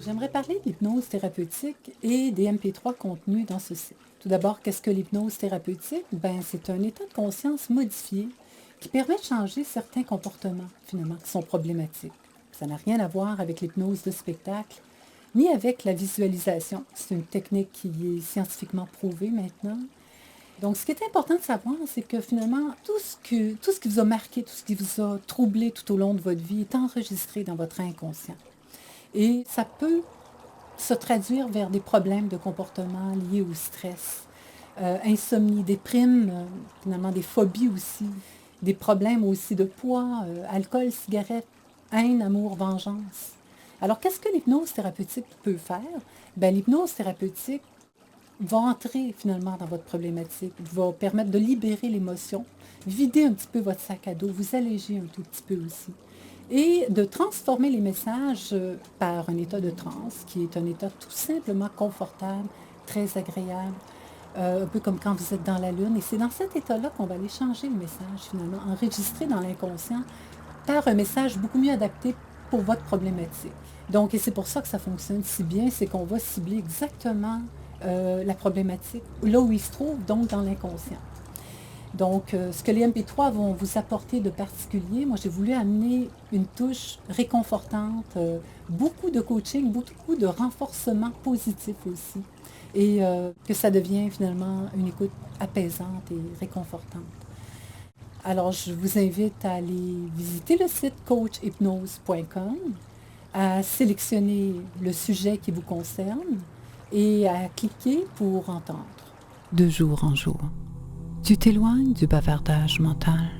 J'aimerais parler de l'hypnose thérapeutique et des MP3 contenus dans ce site. Tout d'abord, qu'est-ce que l'hypnose thérapeutique? C'est un état de conscience modifié qui permet de changer certains comportements, finalement, qui sont problématiques. Ça n'a rien à voir avec l'hypnose de spectacle, ni avec la visualisation. C'est une technique qui est scientifiquement prouvée maintenant. Donc, ce qui est important de savoir, c'est que finalement, tout ce qui vous a marqué, tout ce qui vous a troublé tout au long de votre vie est enregistré dans votre inconscient. Et ça peut se traduire vers des problèmes de comportement liés au stress, insomnie, déprime, finalement des phobies aussi, des problèmes aussi de poids, alcool, cigarette, haine, amour, vengeance. Alors, qu'est-ce que l'hypnose thérapeutique peut faire? L'hypnose thérapeutique va entrer finalement dans votre problématique, va permettre de libérer l'émotion, vider un petit peu votre sac à dos, vous alléger un tout petit peu aussi et de transformer les messages par un état de transe, qui est un état tout simplement confortable, très agréable, un peu comme quand vous êtes dans la lune. Et c'est dans cet état-là qu'on va aller changer le message, finalement, enregistré dans l'inconscient par un message beaucoup mieux adapté pour votre problématique. Donc, et c'est pour ça que ça fonctionne si bien, c'est qu'on va cibler exactement la problématique là où il se trouve, donc dans l'inconscient. Donc, ce que les MP3 vont vous apporter de particulier, moi j'ai voulu amener une touche réconfortante, beaucoup de coaching, beaucoup de renforcement positif aussi, et que ça devient finalement une écoute apaisante et réconfortante. Alors, je vous invite à aller visiter le site coachhypnose.com, à sélectionner le sujet qui vous concerne et à cliquer pour entendre. De jour en jour, tu t'éloignes du bavardage mental,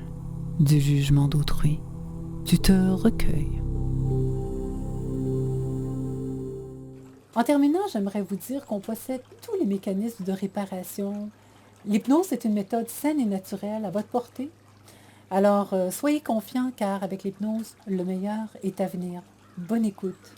du jugement d'autrui. Tu te recueilles. En terminant, j'aimerais vous dire qu'on possède tous les mécanismes de réparation. L'hypnose est une méthode saine et naturelle à votre portée. Alors, soyez confiants car avec l'hypnose, le meilleur est à venir. Bonne écoute.